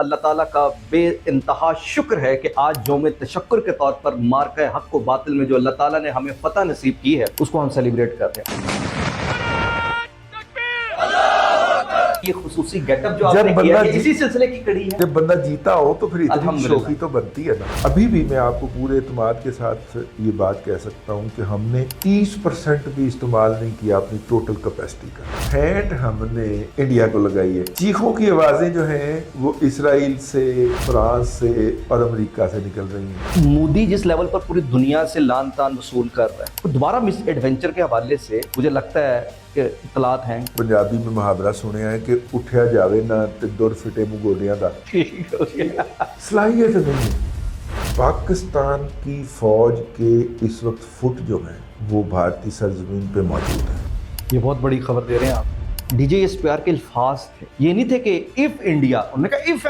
اللہ تعالیٰ کا بے انتہا شکر ہے کہ آج یوم تشکر کے طور پر مارکہ حق و باطل میں جو اللہ تعالیٰ نے ہمیں فتح نصیب کی ہے اس کو ہم سیلیبریٹ کر رہے ہیں۔ یہ خصوصی گیٹ اپ جو آپ نے کیا ہے اسی سلسلے کی کڑی ہے۔ جب بندہ جیتا ہو تو پھر اتنی شوخی تو بنتی ہے نا۔ ابھی بھی میں آپ کو پورے اعتماد کے ساتھ یہ بات کہہ سکتا ہوں کہ ہم نے 30% بھی استعمال نہیں کیا اپنی ٹوٹل کیپیسٹی کا۔ ہینڈ ہم نے انڈیا کو لگائی ہے۔ چیخوں کی آوازیں جو ہیں وہ اسرائیل سے، فرانس سے اور امریکہ سے نکل رہی ہیں۔ مودی جس لیول پر پوری دنیا سے لان تان وصول کر رہا ہے، دوبارہ مس ایڈونچر کے حوالے سے مجھے لگتا ہے کہ اطلاعات ہیں۔ پنجابی میں محاورہ سنے ہیں کہ اٹھیا جاوے نہ تے دور فٹے منہ گولیاں دا۔ صلاحیت نہیں ہے۔ پاکستان کی فوج کے اس وقت فٹ جو ہیں وہ بھارتی سرزمین پہ موجود ہیں۔ یہ بہت بڑی خبر دے رہے ہیں آپ۔ D J S P are کے الفاظ تھے، یہ نہیں تھے کہ if India، انہوں نے کہا if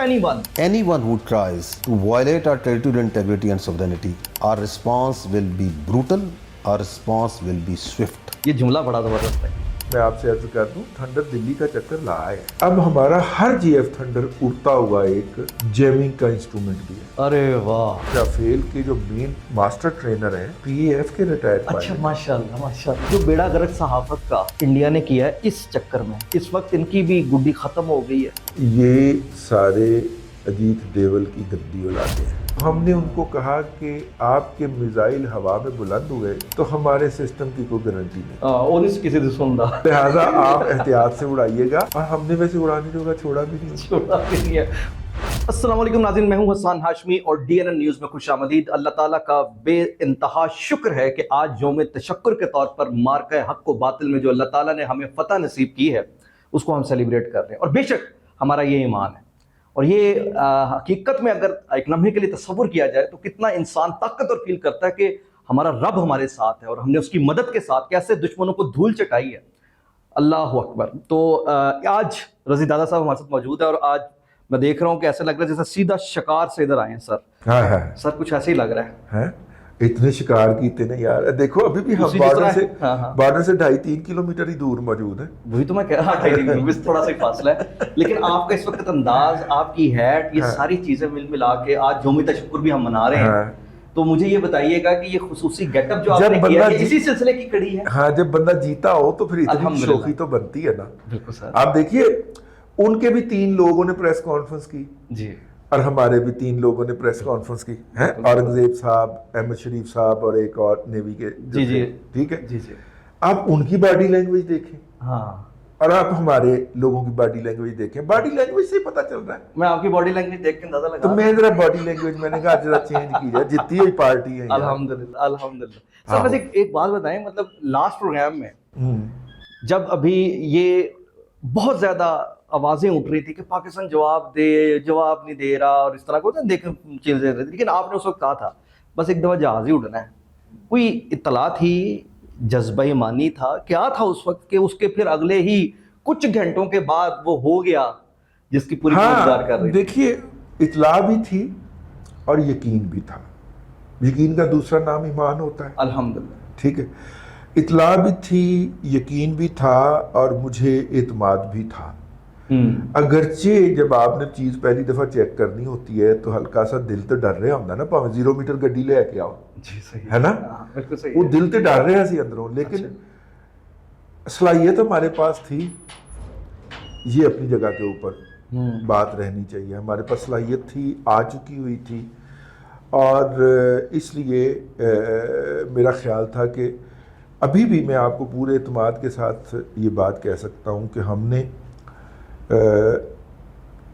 anyone who tries to violate our territorial integrity and sovereignty, our response will be brutal, our response will be swift۔ یہ جملہ بڑا زبردست ہے۔ میں آپ سے عرض کر دوں، تھنڈر دلی کا چکر لایا ہے۔ اب ہمارا ہر جی ایف تھنڈر اڑتا ہوا ایک جیمنگ کا انسٹرومنٹ بھی ہے۔ ارے واہ، رافیل کے جو مین ماسٹر ٹرینر ہیں پی اے ایف کے ریٹائرڈ پائلٹ۔ اچھا ماشاءاللہ ماشاءاللہ۔ جو بیڑا گرک صحافت کا انڈیا نے کیا ہے اس چکر میں، اس وقت ان کی بھی گڈی ختم ہو گئی ہے۔ یہ سارے اجیت دیول کی گندی اولادیں ہیں۔ ہم نے ان کو کہا کہ آپ کے میزائل ہوا میں بلند ہوئے تو ہمارے سسٹم کی کوئی گارنٹی نہیں، اور اس کسی سے سندا، لہٰذا آپ احتیاط سے اڑائیے گا۔ اور ہم نے ویسے اڑانے جو چھوڑا بھی نہیں ہے۔ السلام علیکم ناظرین، میں ہوں حسان ہاشمی اور ڈی این این نیوز میں خوش آمدید۔ اللہ تعالیٰ کا بے انتہا شکر ہے کہ آج یوم تشکر کے طور پر مارکہ حق و باطل میں جو اللہ تعالیٰ نے ہمیں فتح نصیب کی ہے اس کو ہم سیلیبریٹ کر رہے ہیں، اور بے شک ہمارا یہ ایمان ہے۔ اور یہ حقیقت میں اگر ایک لمحے کے لیے تصور کیا جائے تو کتنا انسان طاقت اور فیل کرتا ہے کہ ہمارا رب ہمارے ساتھ ہے اور ہم نے اس کی مدد کے ساتھ کیسے دشمنوں کو دھول چٹائی ہے۔ اللہ اکبر۔ تو آج رضی دادا صاحب ہمارے ساتھ موجود ہے، اور آج میں دیکھ رہا ہوں کہ ایسا لگ رہا ہے جیسے سیدھا شکار سے ادھر آئے ہیں سر۔ سر کچھ ایسے ہی لگ رہا ہے۔ اتنے شکار کیتے نا یار، دیکھو ابھی بھی ہم بارڈر سے 2.5-3 کلومیٹر ہی دور موجود ہیں۔ وہی تو میں کہہ رہا ہوں، تھوڑا سا فاصلہ ہے، لیکن آپ کا اس وقت انداز، آپ کی ہیٹ، یہ ساری چیزیں مل ملا کے آج یوم تشکر بھی ہم منا رہے ہیں۔ تو مجھے یہ بتائیے گا کہ یہ خصوصی گیٹ اپ جو آپ نے کیا ہے اسی سلسلے کی کڑی ہے۔ ہاں، جب بندہ جیتا ہو تو پھر اتنی شوخی تو بنتی ہے نا۔ بالکل سر۔ آپ دیکھیے ان کے بھی 3 لوگوں نے پریس کانفرنس کی جی، اور ہمارے بھی 3 لوگوں نے پریس کانفرنس کی ہیں، اورنگزیب صاحب، احمد شریف صاحب اور ایک اور نیوی کے۔ جی جی ٹھیک ہے جی جی۔ آپ ان کی باڈی لینگویج دیکھیں ہاں، اور آپ ہمارے لوگوں کی باڈی لینگویج دیکھیں، باڈی لینگویج سے ہی پتہ چل رہا ہے۔ میں آپ کی باڈی لینگویج دیکھ کے اندازہ لگا تو میں ذرا باڈی لینگویج میں نے کہا ذرا چینج کی جائے، جتنی ہوئی پارٹی ہے۔ الحمدللہ الحمدللہ۔ سر بس ایک بات بتائیں، مطلب لاسٹ پروگرام میں جب ابھی یہ بہت زیادہ آوازیں اٹھ رہی تھی کہ پاکستان جواب نہیں دے رہا اور اس طرح کو دیکھیں چیزیں، لیکن آپ نے اس وقت کہا تھا بس ایک دفعہ جہاز ہی اڑنا ہے۔ کوئی اطلاع تھی، جذبہ ایمانی تھا، کیا تھا اس وقت کہ اس کے پھر اگلے ہی کچھ گھنٹوں کے بعد وہ ہو گیا جس کی پوری انتظار کر رہی تھی؟ دیکھیے اطلاع بھی تھی اور یقین بھی تھا۔ یقین کا دوسرا نام ایمان ہوتا ہے۔ الحمدللہ۔ ٹھیک ہے، اطلاع بھی تھی، یقین بھی تھا اور مجھے اعتماد بھی تھا۔ اگرچہ جب آپ نے چیز پہلی دفعہ چیک کرنی ہوتی ہے تو ہلکا سا دل تو ڈر رہا ہوتا ہے نا، پاویں 0 میٹر گڈی لے کے آؤ، ہے نا، وہ دل تو ڈر رہا سی اندروں، لیکن صلاحیت ہمارے پاس تھی۔ یہ اپنی جگہ کے اوپر بات رہنی چاہیے، ہمارے پاس صلاحیت تھی، آ چکی ہوئی تھی، اور اس لیے میرا خیال تھا کہ ابھی بھی میں آپ کو پورے اعتماد کے ساتھ یہ بات کہہ سکتا ہوں کہ ہم نے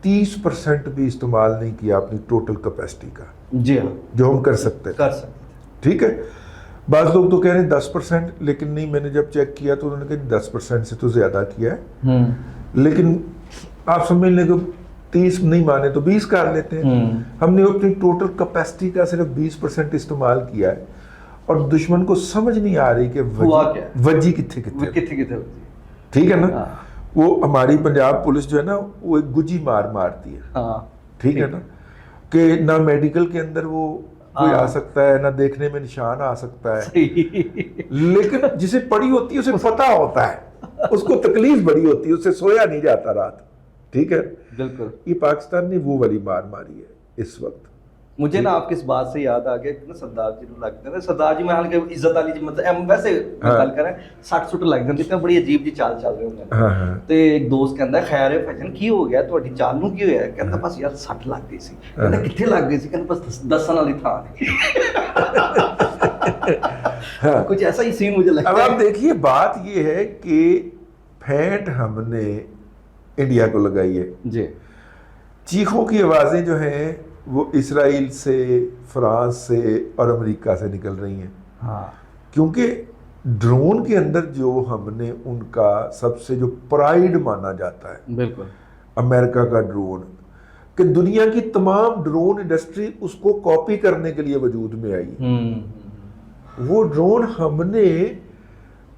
30% بھی استعمال نہیں کیا اپنی ٹوٹل کیپیسٹی کا، جی ہاں، جو ہم کر سکتے تھے۔ ٹھیک ہے، بعض لوگ تو کہہ رہے ہیں 10%، لیکن نہیں، میں نے جب چیک کیا تو انہوں نے کہا 10% سے تو زیادہ کیا ہے، لیکن آپ سمجھ لیں کہ 30 نہیں مانے تو 20 کر لیتے ہیں۔ ہم نے اپنی ٹوٹل کیپیسٹی کا صرف 20% استعمال کیا ہے، اور دشمن کو سمجھ نہیں آ رہی کہ وجی کتنے۔ ٹھیک ہے نا، وہ ہماری پنجاب پولیس جو ہے نا وہ ایک گجی مارتی ہے۔ ٹھیک ہے نا، کہ نہ میڈیکل کے اندر وہ کوئی آ سکتا ہے، نہ دیکھنے میں نشان آ سکتا ہے، لیکن جسے پڑی ہوتی ہے اسے پتہ ہوتا ہے، اس کو تکلیف بڑی ہوتی ہے، اس سے سویا نہیں جاتا رات۔ ٹھیک ہے. بالکل. یہ پاکستان نے وہ والی مار ماری ہے اس وقت. مجھے نا آپ کی اس بات سے یاد آ گیا کہ نا سردار جی کو لگتا ہے سردار جی میں حال کے عزت علی جی مطلب ویسے گل کریں 60 لگ جاتی تے بڑی عجیب جی چال چل رہے ہوندے تے ایک دوست کہندا خیر ہے فجن کی ہو گیا تہاڈی چال نو کی ہویا کہندا بس یار 60 لگ گئی سی کہندا کتھے لگ گئی سی کہندا بس دسن والی تھا کچھ ایسا ہی سین مجھے لگتا ہے. اب آپ دیکھیے بات یہ ہے کہ پھینٹ ہم نے انڈیا کو لگائی ہے جی. چیخوں کی آوازیں جو ہیں وہ اسرائیل سے فرانس سے اور امریکہ سے نکل رہی ہیں. ہاں کیونکہ ڈرون کے اندر جو ہم نے ان کا سب سے جو پرائیڈ مانا جاتا ہے بالکل امریکہ کا ڈرون کہ دنیا کی تمام ڈرون انڈسٹری اس کو کاپی کرنے کے لیے وجود میں آئی. وہ ڈرون ہم نے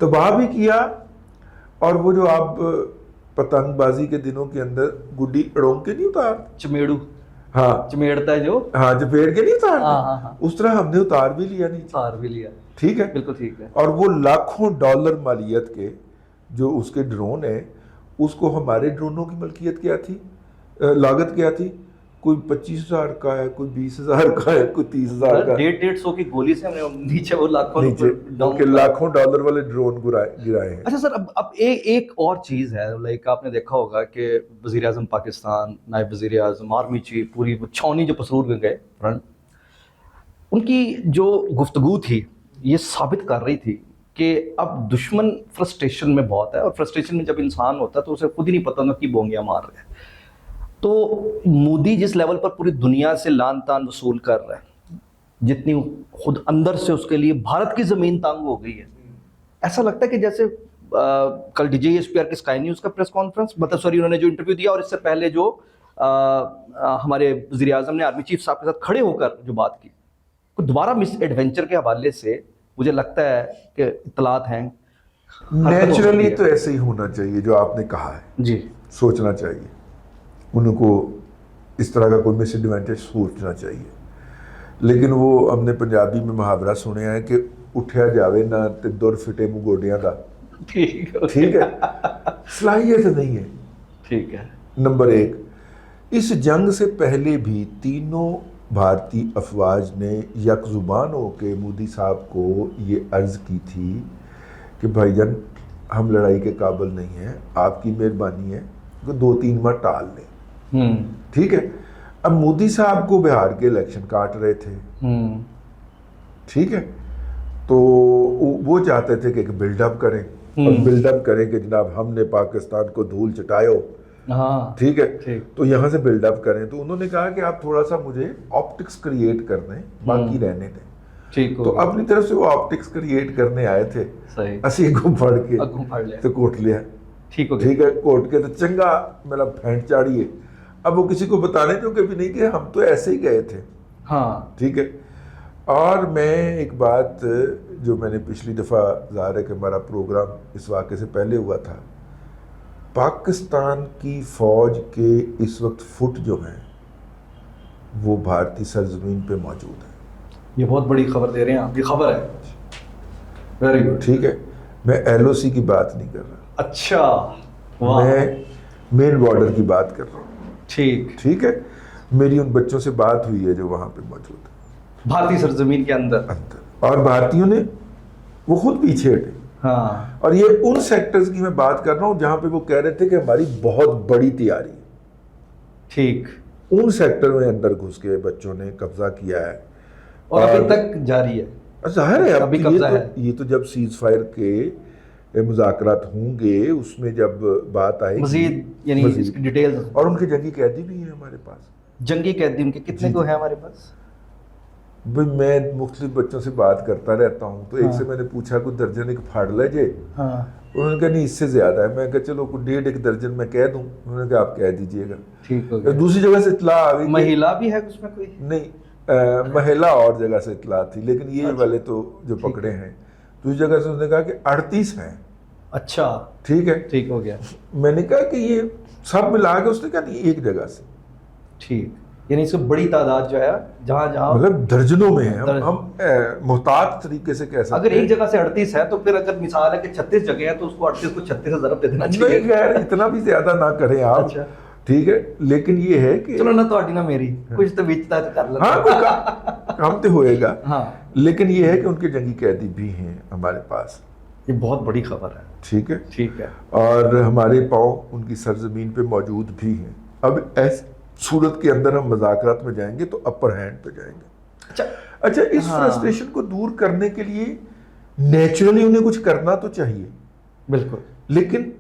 تباہ بھی کیا اور وہ جو آپ پتنگ بازی کے دنوں کے اندر گڈی اڑوں کے نہیں اتار چمیڑو ہاں چمیڑتا ہے جو ہاں جو پیڑ کے نہیں اتار اس طرح ہم نے اتار بھی لیا نہیں اتار بھی لیا. ٹھیک ہے بالکل ٹھیک ہے. اور وہ لاکھوں ڈالر مالیت کے جو اس کے ڈرون ہیں اس کو ہمارے ڈرونوں کی ملکیت کیا تھی لاگت کیا تھی کوئی 25,000 کا ہے کوئی 20,000 کا ہے کوئی 30,000 کا 150 کی گولی سے ہم نے نیچے وہ لاکھوں ڈالر والے ڈرون گرائے ہیں. اچھا سر اب ایک اور چیز ہے لائک آپ نے دیکھا ہوگا کہ وزیر اعظم پاکستان نائب وزیر اعظم آرمی چیف پوری چھاونی جو پسرور میں گئے فرنٹ ان کی جو گفتگو تھی یہ ثابت کر رہی تھی کہ اب دشمن فرسٹریشن میں بہت ہے اور فرسٹریشن میں جب انسان ہوتا ہے تو اسے خود ہی نہیں پتہ ہوتا کہ بونگیاں مار رہے ہیں. تو مودی جس لیول پر پوری دنیا سے لان تان وصول کر رہا ہے جتنی خود اندر سے اس کے لیے بھارت کی زمین تانگ ہو گئی ہے. ایسا لگتا ہے کہ جیسے کل D J S P are کے اسکائی نیوز کا پریس کانفرنس مطلب سوری انہوں نے جو انٹرویو دیا اور اس سے پہلے جو ہمارے وزیر اعظم نے آرمی چیف صاحب کے ساتھ کھڑے ہو کر جو بات کی دوبارہ مس ایڈونچر کے حوالے سے مجھے لگتا ہے کہ اطلاعات ہیں نیچرلی تو ایسے ہی ہونا چاہیے جو آپ نے کہا ہے. جی سوچنا چاہیے ان کو اس طرح کا کوئی مس ایڈوانٹیج سوچنا چاہیے. لیکن وہ ہم نے پنجابی میں محاورہ سنے ہیں کہ اٹھیا جاوے نہ تے دور فٹے منہ گوڈیاں دا. ٹھیک ہے صلاحیت نہیں ہے. ٹھیک ہے. نمبر 1 اس جنگ سے پہلے بھی تینوں بھارتی افواج نے یک زبان ہو کے مودی صاحب کو یہ عرض کی تھی کہ بھائی جان ہم لڑائی کے قابل نہیں ہیں آپ کی مہربانی ہے کہ 2-3 ماہ ٹال لیں. ٹھیک ہے. اب مودی صاحب کو بہار کے الیکشن کاٹ رہے تھے. ٹھیک ہے. تو وہ چاہتے تھے کہ بلڈ اپ کریں اور بلڈ اپ کریں کہ جناب ہم نے پاکستان کو دھول چٹائے. ٹھیک ہے. تو یہاں سے بلڈ اپ کریں تو انہوں نے کہا کہ آپ تھوڑا سا مجھے آپٹکس کریٹ کر دیں باقی رہنے دیں. تو اپنی طرف سے وہ آپٹکس کریٹ کرنے آئے تھے. اسی کو پڑھ کے تو کوٹ لیا. ٹھیک ہے. کوٹ کے تو چنگا مطلب پھینٹ چاڑیے. اب وہ کسی کو بتانے تو کبھی نہیں کہ ہم تو ایسے ہی گئے تھے. ٹھیک ہے. اور میں ایک بات جو میں نے پچھلی دفعہ ظاہر ہے کہ ہمارا پروگرام اس واقعے سے پہلے ہوا تھا پاکستان کی فوج کے اس وقت فٹ جو ہیں وہ بھارتی سرزمین پہ موجود ہیں. یہ بہت بڑی خبر دے رہے ہیں آپ. یہ خبر ہے. Very good. ٹھیک ہے. میں ایل او سی کی بات نہیں کر رہا. اچھا. میں مین بارڈر کی بات کر رہا ہوں. ٹھیک ہے. میری ان بچوں سے بات ہوئی ہے جو وہاں پہ موجود ہیں بھارتی سرزمین کے اندر اور بھارتیوں نے وہ خود پیچھے ہٹے. اور یہ ان سیکٹرز کی میں بات کر رہا ہوں جہاں پہ وہ کہہ رہے تھے کہ ہماری بہت بڑی تیاری. ٹھیک. ان سیکٹر میں اندر گھس کے بچوں نے قبضہ کیا ہے اور ابھی تک جاری ہے. ظاہر ہے ابھی قبضہ ہے. یہ تو جب سیز فائر کے مذاکرات ہوں گے اس میں جب بات آئے مزید یعنی اس کی ڈیٹیلز. اور ان کے جنگی قیدی بھی ہیں ہمارے پاس. جنگی قیدی ان کے کتنے کو ہیں ہمارے پاس؟ بھائی میں مختلف بچوں سے بات کرتا رہتا ہوں تو ایک سے میں نے پوچھا کوئی درجن ایک پھاڑ لے جے. انہوں نے کہا نہیں اس سے زیادہ ہے. میں کہا چلو 1.5 درجن میں کہہ دوں. انہوں نے کہا آپ کہہ دیجئے گا. ٹھیک ہو گیا. دوسری جگہ سے اطلاع آ گئی. مہیلا بھی ہے اس میں کوئی؟ نہیں مہیلا اور جگہ سے اطلاع تھی لیکن یہ والے تو جو پکڑے ہیں دوسری جگہ سے انہوں نے کہا کہ 38 ہیں. اچھا. ٹھیک ہے. ٹھیک ہو گیا. میں نے کہا کہ یہ سب ملا کے اس نے کہا نہیں ایک جگہ سے. ٹھیک. یعنی اس کو بڑی تعداد جو ہے جہاں مطلب درجنوں میں ہیں. ہم محتاط طریقے سے کہہ سکتے ہیں اگر ایک جگہ سے 38 ہے تو پھر اگر مثال ہے کہ 36 جگہ ہے تو اس کو 38 کو 36 سے ضرب دے دینا چاہیے. نہیں خیر اتنا بھی زیادہ نہ کریں آپ. ٹھیک ہے، لیکن یہ ہے کہ چلو نہ تہاڈی نہ میری کچھ تو وچتا کر لینا. ہاں کوئی کام تو ہوئے گا. ہاں لیکن یہ ہے کہ ان کے جنگی قیدی بھی ہیں ہمارے پاس. یہ بہت بڑی خبر ہے. ٹھیک ہے، ٹھیک ہے. اور ہمارے پاؤں ان کی سرزمین پہ موجود بھی ہیں. اب ایس صورت کے اندر ہم مذاکرات میں جائیں گے تو اپر ہینڈ پہ جائیں گے. اچھا اس فرسٹریشن کو دور کرنے کے لیے نیچرلی انہیں کچھ کرنا تو چاہیے، بالکل، لیکن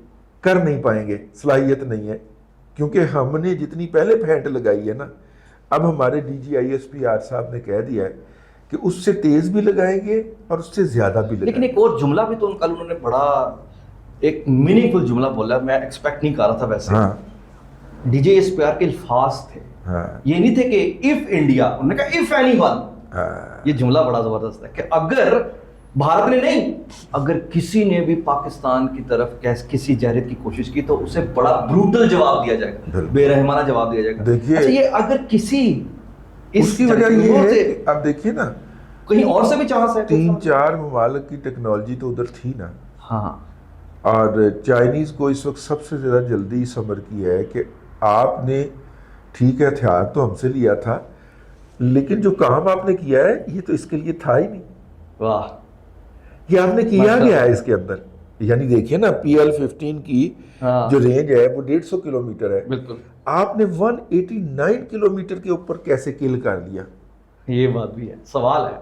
کر نہیں پائیں گے، صلاحیت نہیں ہے. کیونکہ ہم نے جتنی پہلے پھینٹ لگائی ہے نا، اب ہمارے D G I S P R صاحب نے کہہ دیا ہے کہ اس سے تیز بھی لگائیں گے اور اس سے زیادہ بھی لگائیں گے. لیکن ایک اور جملہ بھی تو کل انہوں نے بڑا ایک میننگ فل جملہ بولا، میں ایکسپیکٹ نہیں کر رہا تھا ویسے. ہاں D J S P are کے الفاظ تھے، ہاں یہ نہیں تھے کہ اف انڈیا، انہوں نے کہا اف اینی ون. یہ جملہ بڑا زبردست ہے کہ اگر بھارت نے نہیں، اگر کسی نے بھی پاکستان کی طرف کسی جہریت کی کوشش کی تو اسے بڑا بروٹل جواب دیا جائے گا، بے رحمانہ جواب دیا جائے گا. دیکھیے اچھا یہ اگر کسی اس کی وجہ یہ ہے کہ اب دیکھیے نا، کہیں اور سے بھی چانس ہے. 3-4 ممالک کی ٹیکنالوجی تو ادھر تھی نا. ہاں، اور چائنیز کو اس وقت سب سے زیادہ جلدی سمجھ کی ہے کہ آپ نے ٹھیک ہے ہتھیار تو ہم سے لیا تھا، لیکن جو کام آپ نے کیا ہے یہ تو اس کے لیے تھا ہی نہیں. واہ، یہ آپ نے کیا گیا ہے اس کے اندر. یعنی دیکھیے نا PL-15 کی جو رینج ہے وہ 150 کلومیٹر ہے. بالکل، آپ نے 189 کلومیٹر کے اوپر کیسے کل کر لیا؟ یہ بات بھی ہے، سوال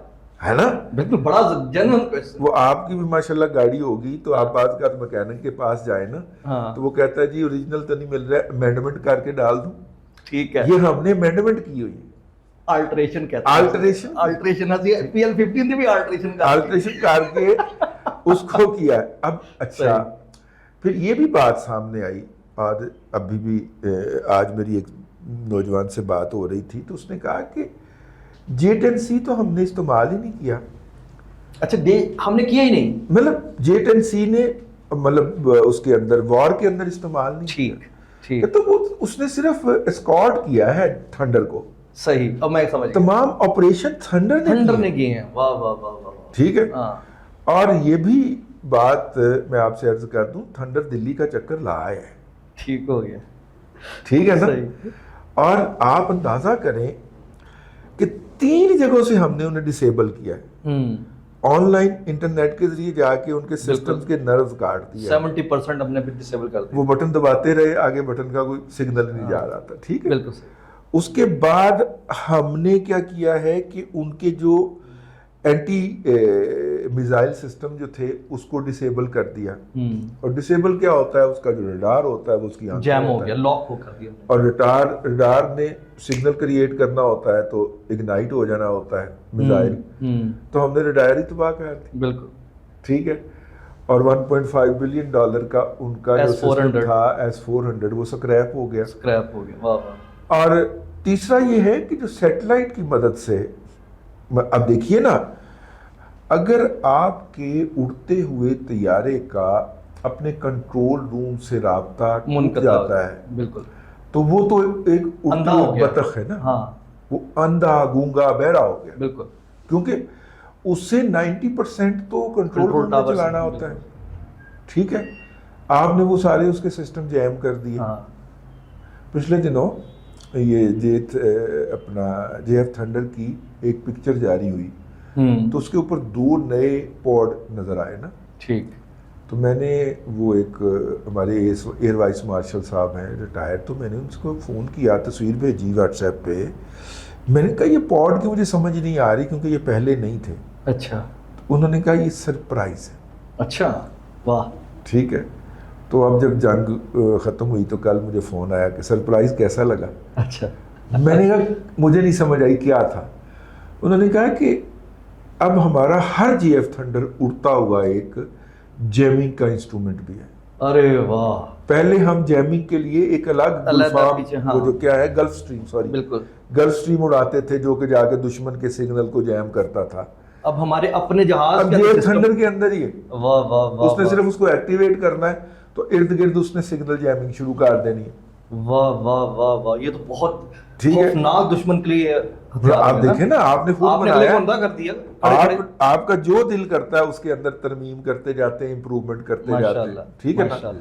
ہے نا. بالکل بڑا جنرل کوسچن. وہ آپ کی بھی ماشاءاللہ گاڑی ہوگی تو آپ بعض کا میکینک کے پاس جائیں نا تو وہ کہتا ہے جی اوریجنل تو نہیں مل رہا ہے، امینڈمنٹ کر کے ڈال دوں. ٹھیک ہے، یہ ہم نے امینڈمنٹ کی ہوئی ہے. آلٹریشن کہتے ہیں. آلٹریشن PL-15 بھی آلٹریشن کر کے اس کو کیا ہے. اب اچھا پھر یہ بھی بات سامنے آئی، اور ابھی بھی آج میری ایک نوجوان سے بات ہو رہی تھی تو اس نے کہا کہ J-10C تو ہم نے استعمال ہی نہیں کیا. اچھا ہم نے کیا ہی نہیں، مطلب J-10C نے مطلب اس کے اندر وار کے اندر استعمال نہیں کیا. ٹھیک، تو وہ اس نے صرف اسکارٹ کیا ہے تھنڈر کو. صحیح، اب میں سمجھ گیا. تمام آپریشن تھنڈر نے کیے ہیں. واہ واہ واہ واہ. ٹھیک ہے. اور یہ بھی بات میں آپ سے عرض کر دوں، تھنڈر دلی کا چکر لایا ہے. ٹھیک ہو گیا. ٹھیک ہے نا. اور آپ اندازہ کریں کہ 3 جگہوں سے ہم نے انہیں ڈسیبل کیا ہے. آن لائن انٹرنیٹ کے ذریعے جا کے ان کے سسٹمز کے نروز کاٹ دیا. 70% ہم نے بھی ڈسیبل کر دیا. وہ بٹن دباتے رہے، آگے بٹن کا کوئی سگنل نہیں جا رہا تھا. ٹھیک ہے. بالکل صحیح. اس کے بعد ہم نے کیا کیا ہے کہ ان کے جو اینٹی میزائل سسٹم جو تھے اس کو ڈسیبل کر دیا. اور ڈسیبل کیا ہوتا ہے؟ اس کا جو ریڈار ہوتا ہے وہ اس کی آنکھ جیم ہو گیا، لاک ہو کر دیا. اور ریڈار نے سگنل کریٹ کرنا ہوتا ہے تو اگنائٹ ہو جانا ہوتا ہے میزائل. تو ہم نے ریڈار ہی تباہ کر دی. بالکل ٹھیک ہے. اور $1.5 بلین کا ان کا جو سسٹم تھا S-400 وہ سکریپ ہو گیا. واہ واہ. اور تیسرا یہ ہے کہ جو سیٹلائٹ کی مدد سے، اب دیکھیے نا، اگر آپ کے اڑتے ہوئے طیارے کا اپنے کنٹرول روم سے رابطہ ٹوٹ جاتا ہے، بالکل، تو وہ تو ایک اڑتا بطخ ہے نا. وہ اندھا گونگا بہرا ہو گیا. بالکل، کیونکہ اس سے 90% تو کنٹرول روم میں چلانا ہوتا ہے. ٹھیک ہے. آپ نے وہ سارے اس کے سسٹم جیم کر دیے. پچھلے دنوں یہ اپنا JF تھنڈر کی ایک پکچر جاری ہوئی تو اس کے اوپر 2 نئے پوڈ نظر آئے نا. ٹھیک. تو میں نے وہ ایک ہمارے ایئر وائس مارشل صاحب ہیں ریٹائر، تو میں نے ان کو فون کیا، تصویر بھیجی واٹس ایپ پہ. میں نے کہا یہ پوڈ کی مجھے سمجھ نہیں آ رہی کیونکہ یہ پہلے نہیں تھے. اچھا. انہوں نے کہا یہ سرپرائز ہے. اچھا، واہ. ٹھیک ہے. تو اب جب جنگ ختم ہوئی تو کل مجھے فون آیا کہ سرپرائز کیسا لگا. اچھا. میں نے کہا مجھے نہیں سمجھ آئی کیا تھا. انہوں نے کہا کہ اب ہمارا ہر JF تھنڈر اڑتا ہوا ایک جیمنگ کا انسٹرومنٹ بھی ہے. ارے واہ. پہلے ہم جیمنگ کے لیے ایک الگ وہ جو کیا ہے گلف سٹریم، بالکل گلف سٹریم اڑاتے تھے جو کہ جا کے دشمن کے سگنل کو جیم کرتا تھا. اب ہمارے اپنے جہاز اب JF تھنڈر کے اندر ہی ہے. واہ واہ واہ. اس نے صرف اس کو ایکٹیویٹ کرنا ہے تو ارد گرد اس نے سگنل جیمنگ شروع کر دینی ہے. واہ واہ واہ واہ. یہ تو بہت خوفناک دشمن کے لیے. آپ دیکھیں نا، آپ نے خود بنایا کر دیا. آپ کا جو دل کرتا ہے اس کے اندر ترمیم کرتے جاتے ہیں، امپروومنٹ کرتے جاتے ہیں. ٹھیک ہے نا.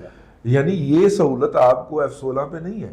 یعنی یہ سہولت آپ کو F-16 پہ نہیں ہے.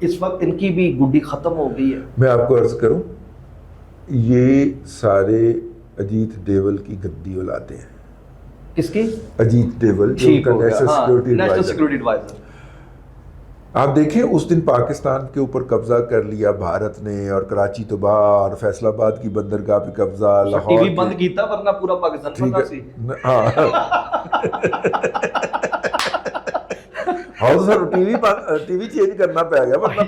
اس وقت ان کی بھی گڈی ختم ہو گئی ہے. میں آپ کو عرض کروں، یہ سارے اجیت ڈیول کی گندی اولادیں ہیں. کس کی؟ اجیت ڈیول جو ٹھیک کا ہو گیا، نیشنل ہاں، security national adviser. Security adviser. آپ دیکھیں اس دن پاکستان کے اوپر قبضہ کر لیا بھارت نے، اور کراچی تو باہر، فیصل آباد کی بندرگاہ پہ قبضہ، ٹی لاہور وی بند کیتا ورنہ پورا پاکستان ٹھیک بندہ سی. ہے ہاں ہاں سر ٹی وی چینج کرنا پڑ گیا ورنہ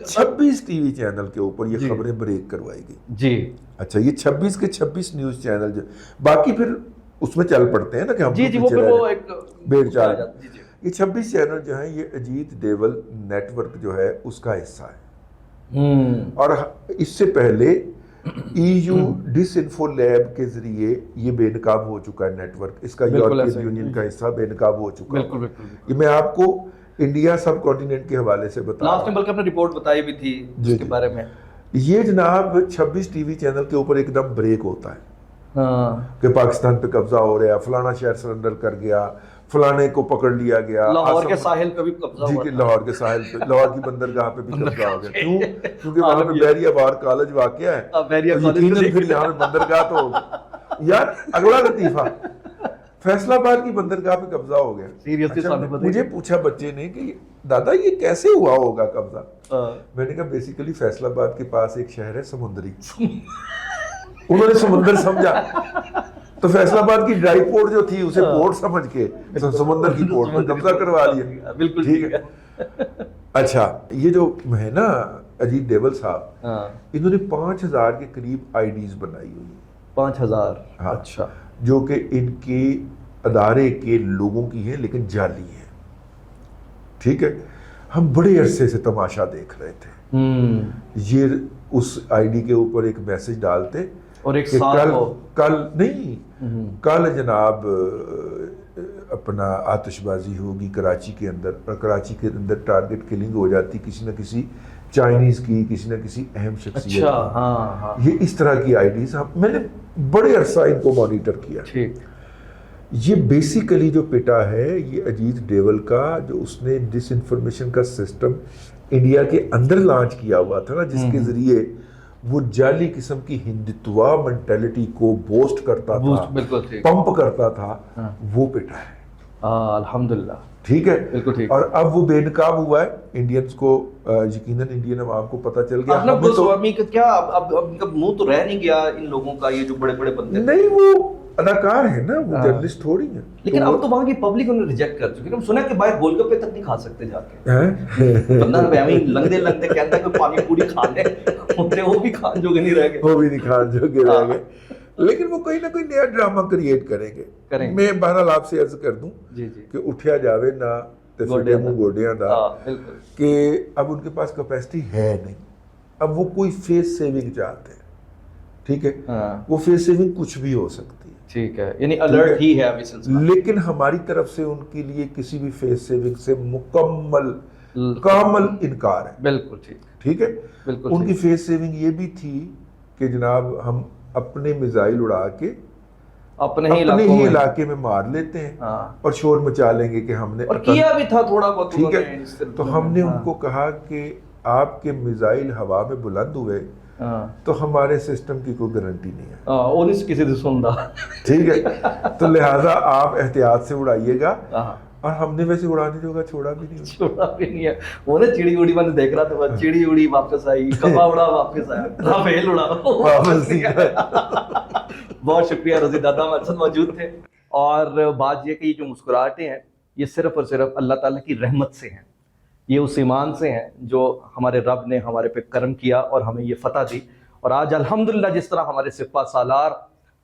26 ٹی وی چینل کے اوپر یہ خبریں بریک کروائی گئی. جی اچھا یہ 26 کے 26 نیوز چینل جو باقی پھر اس میں چل پڑتے ہیں نا کہ ہم جی جی وہ پھر وہ ایک بیڑ چال. جی جی یہ 26 چینل جو ہیں یہ اجیت ڈیول نیٹ ورک جو ہے اس کا حصہ ہے. اور اس سے پہلے ای یو ڈس انفو لیب کے ذریعے یہ بے نقاب ہو چکا ہے نیٹ ورک. اس کا یورپین یونین کا حصہ بے نقاب ہو چکا ہے. یہ میں آپ کو انڈیا سب کانٹیننٹ کے حوالے سے بتا رہا ہوں. لاسٹ میں بلکہ آپ نے رپورٹ بتائی بھی تھی اس کے بارے میں. یہ جناب 26 ٹی وی چینل کے اوپر ایک دم بریک ہوتا ہے کہ پاکستان پہ قبضہ ہو رہا ہے، فلانا شہر سرنڈر کر گیا، فلانے کو پکڑ لیا گیا. لاہور کے ساحل پہ بھی قبضہ ہوا. جی کہ لاہور کے ساحل پہ، لاہور کی بندرگاہ پہ بھی قبضہ ہو گیا. کیوں؟ کیونکہ وہاں پہ بحریہ بار کالج واقع ہے، یقیناً پھر یہاں پہ بندرگاہ تو ہوگا. یار اگلا لطیفہ، فیصل آباد کی بندرگاہ پہ قبضہ ہو گیا. مجھے پوچھا بچے نے کہ دادا یہ کیسے ہوا ہوگا قبضہ؟ میں نے کہا بیسیکلی فیصل آباد کے پاس ایک شہر ہے سمندری، انہوں نے سمندر سمجھا تو فیصل آباد کی ڈرائی پورٹ جو تھی اسے پورٹ سمجھ کے سمندر کی پورٹ پر قبضہ کروا لیا. بالکل ٹھیک ہے. اچھا یہ جو ہے نا اجیت ڈیول صاحب، انہوں نے 5000 کے قریب آئی ڈیز بنائی ہوئی. 5000؟ اچھا. جو کہ ان کے ادارے کے لوگوں کی ہیں لیکن جعلی ہیں. ٹھیک ہے. ہم بڑے عرصے سے تماشا دیکھ رہے تھے. یہ اس آئی ڈی کے اوپر ایک میسج ڈالتے اور ایک کل نہیں کل جناب اپنا آتش بازی ہوگی کراچی کے اندر، اور کراچی کے اندر ٹارگٹ کلنگ ہو جاتی کسی نہ کسی چائنیز کی، کسی نہ کسی اہم شخصیت کی. یہ اس طرح کی آئی ڈیز میں نے بڑے عرصہ ان کو مانیٹر کیا. یہ بیسیکلی جو پٹا ہے یہ اجیت ڈیول کا، جو اس نے ڈس انفارمیشن کا سسٹم انڈیا کے اندر لانچ کیا ہوا تھا نا، جس کے ذریعے وہ جعلی قسم کی ہندتوا منٹیلٹی کو بوسٹ کرتا تھا، پمپ کرتا تھا، وہ پٹا ہے. الحمدللہ. ٹھیک ہے. اور اب وہ بے نقاب ہوا ہے. انڈینز کو یقیناً انڈین عوام کو پتہ چل گیا. اب منہ تو رہ نہیں گیا ان لوگوں کا، یہ جو بڑے بڑے بندے نہیں وہ اداکار ہے نا، وہ جرنلسٹ تھوڑی ہیں. لیکن اب تو وہاں کی پبلک انہیں ریجیکٹ کر چکی ہے. ہم سنا کہ باہر گول گپے تک نہیں کھا سکتے جا کے. بندہ لنگدے لنگدے کہتا ہے کہ پانی پوری کھا لے، وہ بھی کھان جوگے نہیں رہ گئے. وہ بھی نہیں کھان جوگے رہ گئے. لیکن وہ کوئی نہ کوئی نیا ڈرامہ کریٹ کریں گے. میں بہرحال آپ سے عرض کر دوں کہ اٹھیا جاوے نہ تے پھٹے منہ گوڈیاں دا، کہ اب ان کے پاس کیپیسٹی ہے نہیں. اب وہ کوئی فیس سیونگ چاہتے ہیں. ٹھیک ہے. وہ فیس سیونگ کچھ بھی ہو سکتی ہے. ٹھیک ہے، یعنی الرٹ ہی ہے ابھی سلسلہ. لیکن ہماری طرف سے ان کے لیے کسی بھی فیس سیونگ سے کامل انکار ہے. بالکل ٹھیک ہے. ان کی فیس سیونگ یہ بھی تھی کہ جناب ہم اپنے میزائل اڑا کے اپنے ہی علاقے میں مار لیتے ہیں اور شور مچا لیں گے کہ ہم نے، اور کیا بھی تھا تھوڑا بہت. ٹھیک ہے. تو ہم نے ان کو کہا کہ آپ کے میزائل ہوا میں بلند ہوئے تو ہمارے سسٹم کی کوئی گارنٹی نہیں ہے. اور کسی سے سندا. ٹھیک ہے. تو لہٰذا آپ احتیاط سے اڑائیے گا. اور ہم نے ویسے اڑانے جو چھوڑا بھی نہیں ہے. وہ نا چڑی اڑی میں نے دیکھ رہا تھا، چڑی اڑی واپس آئی، کبا اڑا واپس آیا، رافیل اڑا واپس آیا. بہت شکریہ رضی دادا ہمارے ساتھ موجود تھے. اور بات یہ کہ یہ جو مسکراہٹیں ہیں یہ صرف اور صرف اللہ تعالیٰ کی رحمت سے ہیں. یہ اس ایمان سے ہیں جو ہمارے رب نے ہمارے پہ کرم کیا اور ہمیں یہ فتح دی. اور آج الحمدللہ جس طرح ہمارے سپاہ سالار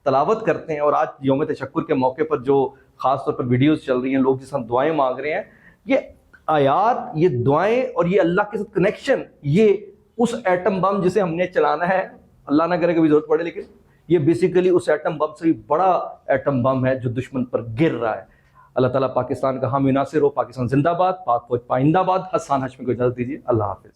تلاوت کرتے ہیں، اور آج یوم تشکر کے موقع پر جو خاص طور پر ویڈیوز چل رہی ہیں، لوگ جس طرح دعائیں مانگ رہے ہیں، یہ آیات، یہ دعائیں اور یہ اللہ کے ساتھ کنیکشن، یہ اس ایٹم بم جسے ہم نے چلانا ہے، اللہ نہ کرے کبھی ضرورت پڑے، لیکن یہ بیسیکلی اس ایٹم بم سے بھی بڑا ایٹم بم ہے جو دشمن پر گر رہا ہے. اللہ تعالیٰ پاکستان کا حامی ناصر ہو. پاکستان زندہ باد، پاک فوج پائندہ باد. حسان ہاشمی کو اجازت دیجیے. اللہ حافظ.